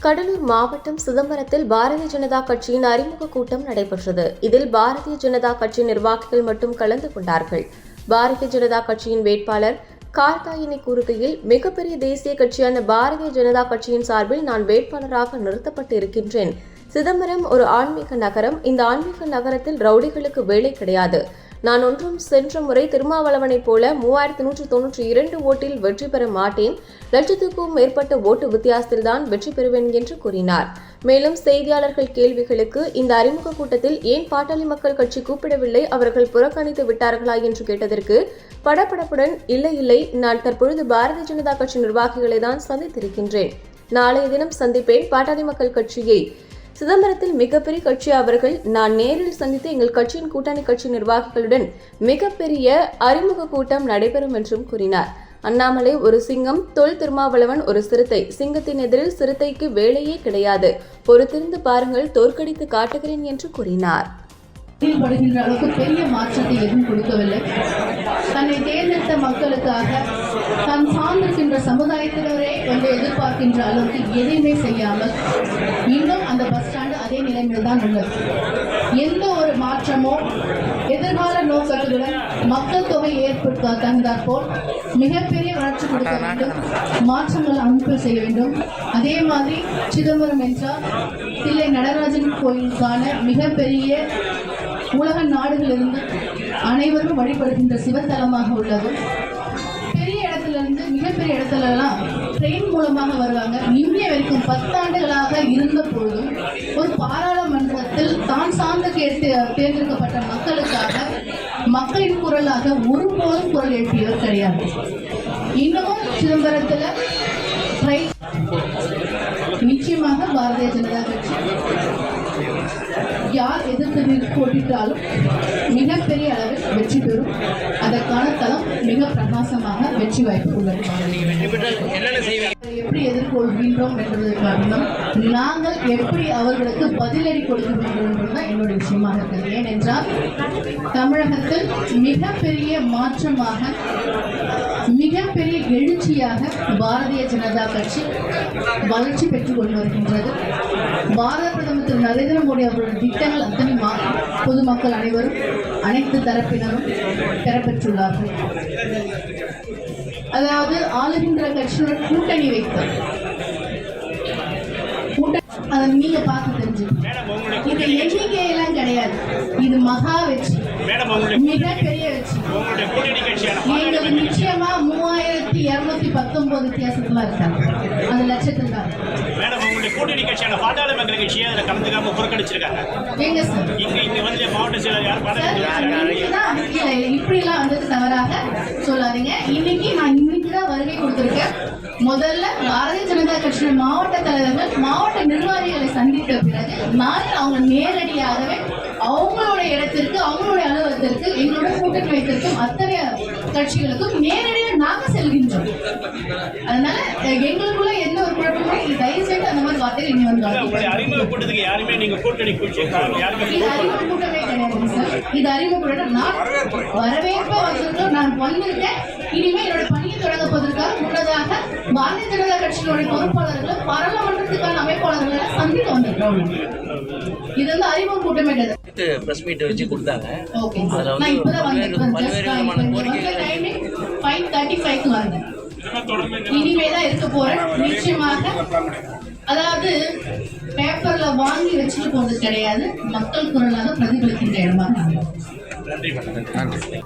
கடலூர் மாவட்டம் சிதம்பரத்தில் பாரதிய ஜனதா கட்சியின் அறிமுக கூட்டம் நடைபெற்றது. இதில் பாரதிய ஜனதா கட்சி நிர்வாகிகள் மட்டும் கலந்து கொண்டார்கள். பாரதிய ஜனதா கட்சியின் வேட்பாளர் கார்த்தாயினி கூறுகையில், மிகப்பெரிய தேசிய கட்சியான பாரதிய ஜனதா கட்சியின் சார்பில் நான் வேட்பாளராக நிறுத்தப்பட்டு இருக்கின்றேன். சிதம்பரம் ஒரு ஆன்மீக நகரம். இந்த ஆன்மீக நகரத்தில் ரவுடிகளுக்கு வேலை கிடையாது. நான் ஒன்றும் சென்ற முறை திருமாவளவனைப் போல 3192 ஓட்டில் வெற்றி பெற மாட்டேன். லட்சத்துக்கும் மேற்பட்ட ஓட்டு வித்தியாசத்தில்தான் வெற்றி பெறுவேன் என்று கூறினார். மேலும் செய்தியாளர்கள் கேள்விகளுக்கு, இந்த அறிமுக கூட்டத்தில் ஏன் பாட்டாளி மக்கள் கட்சி கூப்பிடவில்லை, அவர்கள் புறக்கணித்து விட்டார்களா என்று கேட்டதற்கு படபடப்புடன், இல்லை, நான் தற்பொழுது பாரதிய ஜனதா கட்சி நிர்வாகிகளை தான் சந்தித்திருக்கின்றேன். நாளைய தினம் சந்திப்பேன். பாட்டாளி மக்கள் கட்சியை சிதம்பரத்தில் மிகப்பெரிய கட்சி அவர்கள். நான் நேரில் சந்தித்து எங்கள் கட்சியின் கூட்டணி கட்சி நிர்வாகிகளுடன் மிகப்பெரிய அறிமுக கூட்டம் நடைபெறும் என்றும் கூறினார். அண்ணாமலை ஒரு சிங்கம், தொல் திருமாவளவன் ஒரு சிறுத்தை. சிங்கத்தின் எதிரில் சிறுத்தைக்கு வேலையே கிடையாது. பொறுத்திருந்து பாருங்கள், தோற்கடித்து காட்டுகிறேன் என்று கூறினார். படுகின்ற அளவுக்கு பெரிய மாற்றத்தை எதுவும் கொடுக்கவில்லை. தன்னை தேர்ந்தெடுத்த மக்களுக்காக தான் சார்ந்திருக்கின்ற சமுதாயத்தினரே எதிர்பார்க்கின்ற அளவுக்கு எதையுமே செய்யாமல் இன்னும் அந்த பஸ் ஸ்டாண்டு அதே நிலைமையில் தான் உள்ளது. எந்த ஒரு மாற்றமோ எதிர்கால நோக்கத்துடன் மக்கள் தொகை ஏற்படுத்த தந்தாற் போல் மிகப்பெரிய வளர்ச்சி கொடுக்க வேண்டும், மாற்றங்கள் அமைப்பு செய்ய வேண்டும். அதே மாதிரி சிதம்பரம் என்றால் தில்லை நடராஜன் கோயிலுக்கான மிகப்பெரிய உலக நாடுகளிலிருந்து அனைவரும் வழிபடுகின்ற சிவத்தலமாக உள்ளது. பெரிய இடத்துல இருந்து மிகப்பெரிய இடத்துலலாம் ட்ரெயின் மூலமாக வருவாங்க. இந்திய வரைக்கும் 10 ஆண்டுகளாக இருந்த பொழுதும் ஒரு பாராளுமன்றத்தில் தான் சார்ந்த தேர்ந்தெடுக்கப்பட்ட மக்களுக்காக மக்களின் குரலாக ஒருபோதும் குரல் எழுப்பியவர் கிடையாது. இன்னமும் சிதம்பரத்தில் நிச்சயமாக பாரதிய ஜனதா கட்சி யார் எதிர்த்து போட்டிட்டாலும் மிகப்பெரிய அளவில் வெற்றி பெறும். அதற்கான தளம் மிக பிரகாசமாக வெற்றி வாய்ப்பு உள்ளது. எப்படி எதிர்கொள்கின்றோம் என்பதற்காக நாங்கள் எப்படி அவர்களுக்கு பதிலடி கொடுக்கின்றோம் என்பதுதான் என்னுடைய விஷயமாக இருக்கிறது. ஏனென்றால் தமிழகத்தில் மிகப்பெரிய மாற்றமாக மிகப்பெரிய எழுச்சியாக பாரதிய ஜனதா கட்சி வளர்ச்சி பெற்றுக் கொண்டு வருகின்றது. பாரத பிரதமர் திரு நரேந்திர மோடி அவர்களுடைய திட்டங்கள் அத்தனை பொதுமக்கள் அனைவரும் அனைத்து தரப்பினரும் பெறப்பெற்றுள்ளார்கள். அதாவது ஆளுகின்ற கட்சியுடன் கூட்டணி வைத்தல், அதை நீங்க பார்த்து தெரிஞ்சு, இது எண்ணிக்கையெல்லாம் கிடையாது, இது மகா வெற்றி, மிகப்பெரிய வெற்றி. எங்களுக்கு நிச்சயமா 3219 வித்தியாசத்துல இருக்காங்க. அந்த லட்சத்தில் தான் கூட்டணி கட்சியான பாட்டாளி மக்கள் கட்சியை அதில் கலந்துக்காம புறக்கணிச்சிருக்காங்க. எங்க சார் இங்க வந்து மாவட்ட செயலர் யார் இப்படிலாம் வந்து தவறாக சொல்லாதீங்க. இன்னைக்கு தான் வருகை கொடுத்திருக்கேன். முதல்ல பாரதிய ஜனதா கட்சியின் மாவட்ட தலைவர்கள் மாவட்ட நிர்வாகிகளை சந்தித்த பிறகு நான் அவங்க நேரடியாகவே அவங்களுடைய இடத்திற்கு அவங்களுடைய அலுவலகத்திற்கு எங்களோட கூட்டணி வைத்திருக்கும் அத்தனை கட்சிகளுக்கும் நேரடியாக நாங்க செல்கின்றோம். அதனால எங்களுக்குள்ள எந்த ஒரு குழப்பமும் தயவு செய்து அந்த மாதிரி வார்த்தைகள் இனி வந்து அறிமுக கூட்டத்துக்கு யாருமே நீங்க கூட்டணி அறிமுக கூட்டமே கிடையாது சார். இது அறிமுக கூட்டம். நான் வரவேற்ப வந்திருக்கோம். நான் வந்திருக்கேன். இனிமே என்னோட பணியை தொடங்கப்பதற்காக முன்னதாக பாரதிய ஜனதா கட்சியினுடைய பொறுப்பாளர்களும் பாராளுமன்றத்துக்கான அமைப்பாளர்களை சந்திக்க வந்திருக்கோம். இது வந்து அறிமுக கூட்டமே கிடையாது. பிரஸ் மீட் வச்சு கொடுத்தாங்க. ஓகே சார், நான் இப்பதான் வந்திருக்கேன். 5:35க்கு வந்தேன். இனிமேதான் இருக்க போறேன். நிச்சயமாக அதாவது பேப்பர்ல வாங்கி வச்சுட்டு போறது கிடையாது, மக்கள் குரலாக பிரதிபலிக்கின்ற இடமாக. நன்றி.